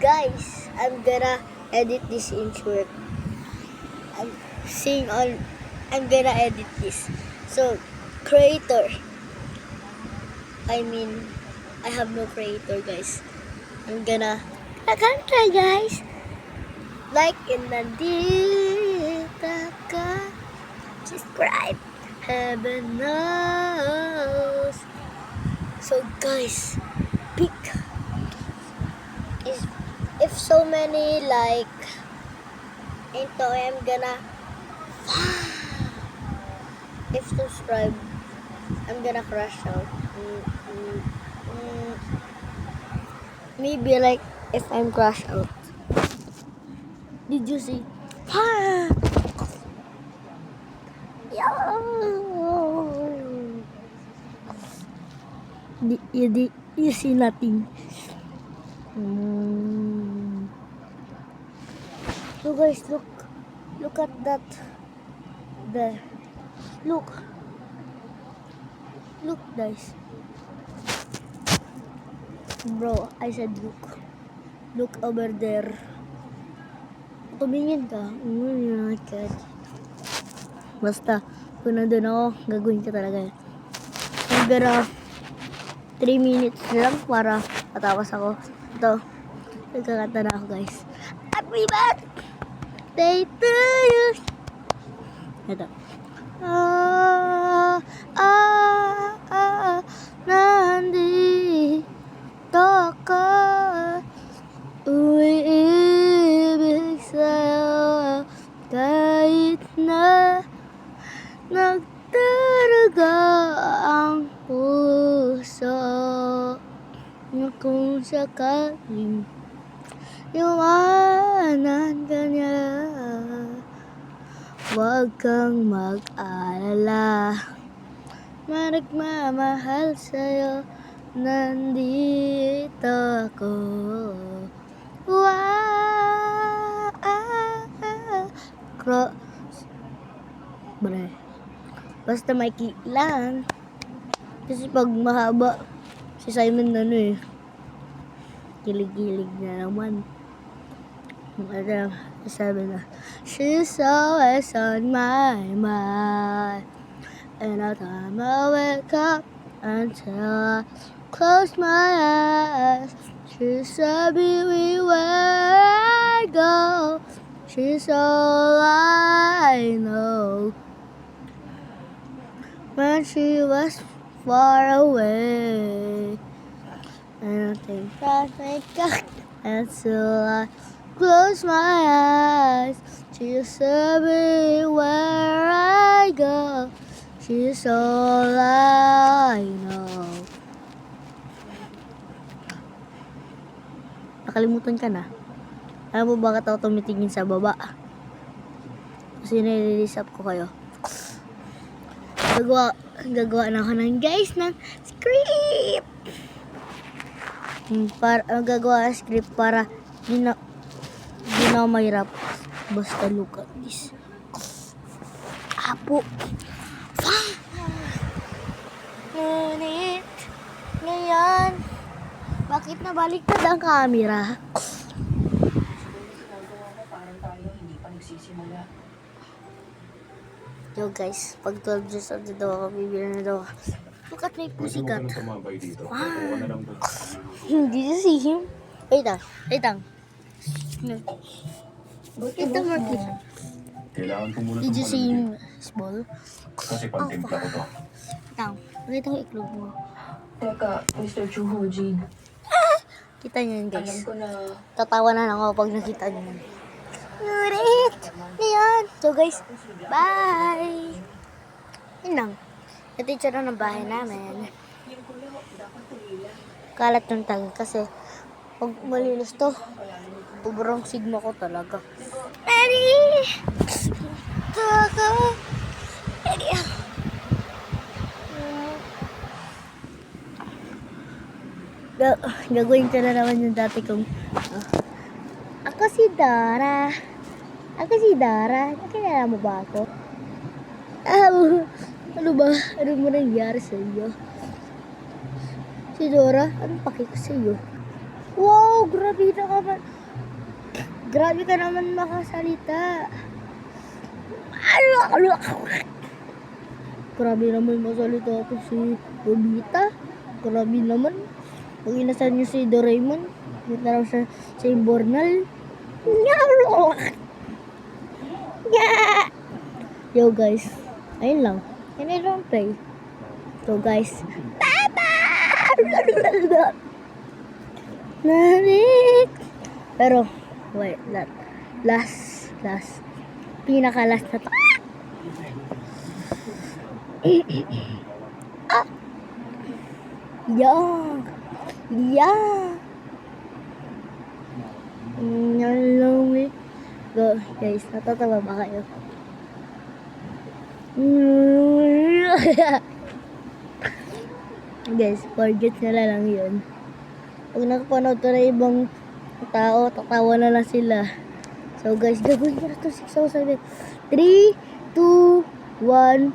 Guys, I'm gonna edit this in short. I'm gonna edit this. So, creator. I have no creator, guys. I'm gonna try, guys. Like and nandito ka. Subscribe. Heaven knows. So, guys, pick. If so many like into, I'm gonna if subscribe, I'm gonna crash out. Maybe like if I'm crash out. Did you see? You see nothing. So guys, look at that there. Look guys. Bro, I said look over there. Tumingin ka. Oh my God. Basta kung nandun ako, gagawin ka talaga. Pero 3 minutes lang para matapos ako. Ito, nagkakanta na ako, guys. Happy birthday to you. Ito. Nandito ka. Umiibig sa'yo kahit na nagtaraga ang puso na kung sakaling iwanan ka niya, huwag kang mag-alala, nagmamahal sa'yo, nandito ako. Basta may lang. Kasi pag mahaba, si Simon kilig-kilig na naman. Sabi na, she's always on my mind. And every time I wake up until I close my eyes, she's everywhere I go. She's all I know. When she was far away, and I think that I got until I close my eyes. She's everywhere I go. She's all I know. Nakalimutan ka na? Alam mo bakit ako tumitingin sa baba? Kasi nire-release up ko kayo. Gagawa na ako ng script. Gagawa ng script para di na mahirap. Basta look at this. Apo. Ngunit ngayon, bakit nabaliktad ang camera? Yo guys, pag 12 years old na daw ako, bibili na daw ako. Look at my pussycat. Did you see him? Wait lang. Ito Marky. Did you see him small? Kasi pag-timpla ko to. Pakita ko iklog mo. Teka, Mr. Chu Ho Jin. Kita niyo yun guys. Alam ko na Tatawa na lang ako pag nakita niyo yun. Nurit! Ayan. So guys, bye! Yun lang. Ito yung tsura ng bahay namin. Kalat yung tag kasi pag malinis to, sobrang sigma ko talaga. Ready! Ready! Gagawin ko na naman yung dati kong ako si Dara. Nakilala mo ba ako? Ano ba? Ano mo nangyari sa iyo? Si Dora, anong paki ko sa iyo? Wow, grabe na ka ba? Grabe ka naman makasalita. Grabe naman masalita ako si Lolita. Grabe naman. Pag inasan niyo si Doraemon, kita raw siya sa Imbornal. Yo guys, ayun lang. And I don't play. So guys, Narik. Pero, wait, last, pinaka-last na to. Ah! Yeah! Nalawit. Go, guys, natatawa ba kayo? Guys, forget nila lang yun. Pag nakapanood to na ibang tao, tatawa na lang sila. So guys, gagawin ko na to 6,000. 3, 2, 1,